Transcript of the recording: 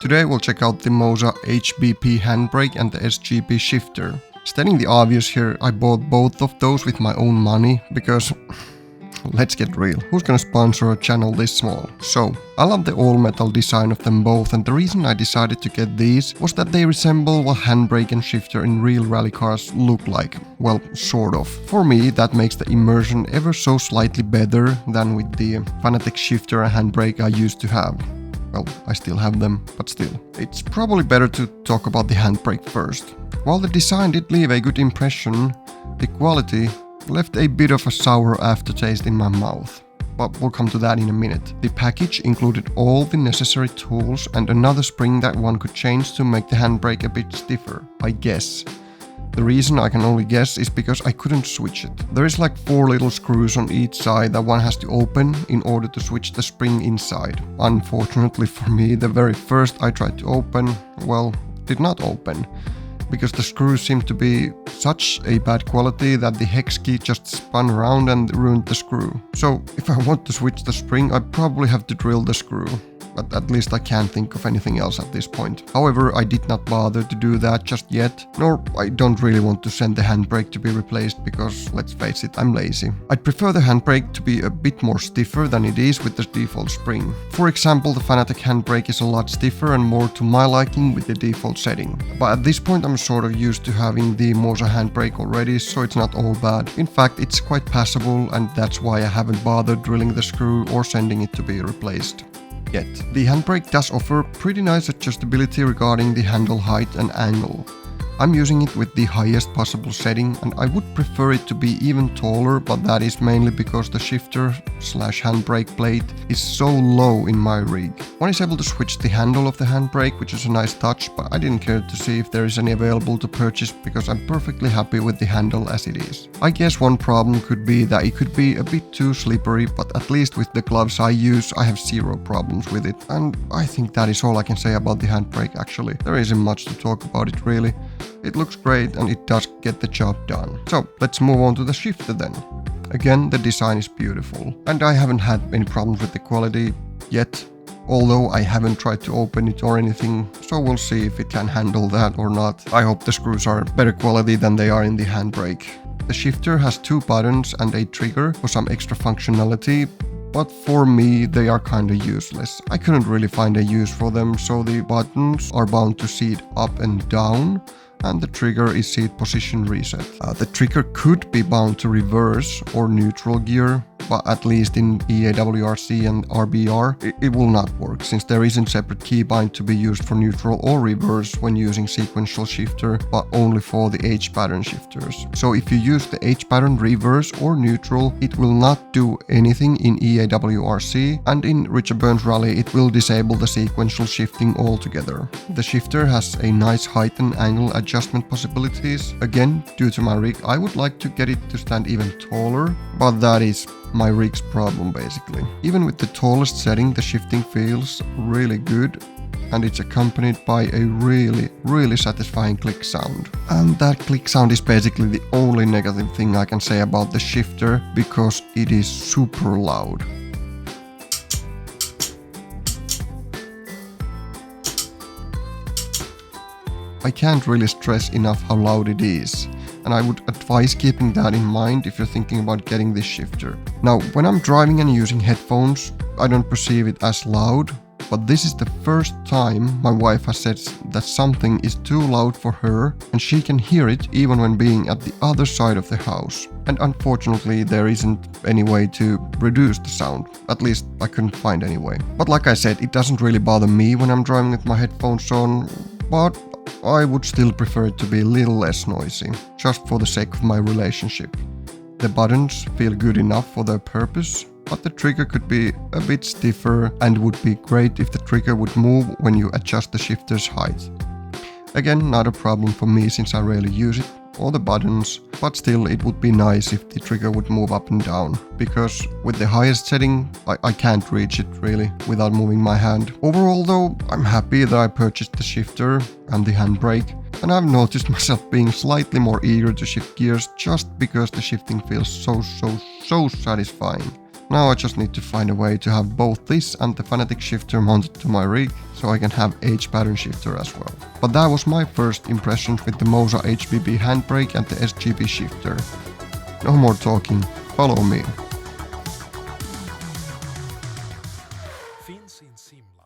Today we'll check out the Moza HBP handbrake and the SGP shifter. Stating the obvious here, I bought both of those with my own money because, let's get real, who's gonna sponsor a channel this small? So, I love the all-metal design of them both, and the reason I decided to get these was that they resemble what handbrake and shifter in real rally cars look like. Well, sort of. For me, that makes the immersion ever so slightly better than with the Fanatec shifter and handbrake I used to have. Well, I still have them, but still. It's probably better to talk about the handbrake first. While the design did leave a good impression, the quality left a bit of a sour aftertaste in my mouth. But we'll come to that in a minute. The package included all the necessary tools and another spring that one could change to make the handbrake a bit stiffer, I guess. The reason I can only guess is because I couldn't switch it. There is like 4 little screws on each side that one has to open in order to switch the spring inside. Unfortunately for me, the very first I tried to open, well, did not open, because the screws seemed to be such a bad quality that the hex key just spun around and ruined the screw. So if I want to switch the spring, I probably have to drill the screw. But at least I can't think of anything else at this point. However, I did not bother to do that just yet, nor I don't really want to send the handbrake to be replaced because, let's face it, I'm lazy. I'd prefer the handbrake to be a bit more stiffer than it is with the default spring. For example, the Fanatec handbrake is a lot stiffer and more to my liking with the default setting. But at this point I'm sort of used to having the Moza handbrake already, so it's not all bad. In fact, it's quite passable, and that's why I haven't bothered drilling the screw or sending it to be replaced yet. The handbrake does offer pretty nice adjustability regarding the handle height and angle. I'm using it with the highest possible setting, and I would prefer it to be even taller, but that is mainly because the shifter/handbrake blade is so low in my rig. One is able to switch the handle of the handbrake, which is a nice touch, but I didn't care to see if there is any available to purchase because I'm perfectly happy with the handle as it is. I guess one problem could be that it could be a bit too slippery, but at least with the gloves I use, I have zero problems with it. And I think that is all I can say about the handbrake actually. There isn't much to talk about it really. It looks great and it does get the job done. So let's move on to the shifter then. Again, the design is beautiful, and I haven't had any problems with the quality yet, although I haven't tried to open it or anything, so we'll see if it can handle that or not. I hope the screws are better quality than they are in the handbrake. The shifter has 2 buttons and a trigger for some extra functionality, but for me they are kinda useless. I couldn't really find a use for them, so the buttons are bound to seat up and down, and the trigger is seat position reset. The trigger could be bound to reverse or neutral gear, but at least in EAWRC and RBR it will not work, since there isn't separate keybind to be used for neutral or reverse when using sequential shifter, but only for the H pattern shifters. So if you use the H pattern reverse or neutral, it will not do anything in EAWRC, and in Richard Burns Rally it will disable the sequential shifting altogether. The shifter has a nice height and angle adjustment possibilities. Again, due to my rig, I would like to get it to stand even taller, but that is my rig's problem basically. Even with the tallest setting, the shifting feels really good, and it's accompanied by a really satisfying click sound. And that click sound is basically the only negative thing I can say about the shifter, because it is super loud. I can't really stress enough how loud it is, and I would advise keeping that in mind if you're thinking about getting this shifter. Now, when I'm driving and using headphones, I don't perceive it as loud, but this is the first time my wife has said that something is too loud for her, and she can hear it even when being at the other side of the house. And unfortunately, there isn't any way to reduce the sound. At least I couldn't find any way. But like I said, it doesn't really bother me when I'm driving with my headphones on, but I would still prefer it to be a little less noisy, just for the sake of my relationship. The buttons feel good enough for their purpose, but the trigger could be a bit stiffer, and would be great if the trigger would move when you adjust the shifter's height. Again, not a problem for me since I rarely use it, or the buttons, but still it would be nice if the trigger would move up and down, because with the highest setting I can't reach it really without moving my hand. Overall though, I'm happy that I purchased the shifter and the handbrake, and I've noticed myself being slightly more eager to shift gears just because the shifting feels so satisfying. Now I just need to find a way to have both this and the Fanatec shifter mounted to my rig, so I can have H pattern shifter as well. But that was my first impressions with the Moza HBP handbrake and the SGP shifter. No more talking, follow me. Finns i en simulator.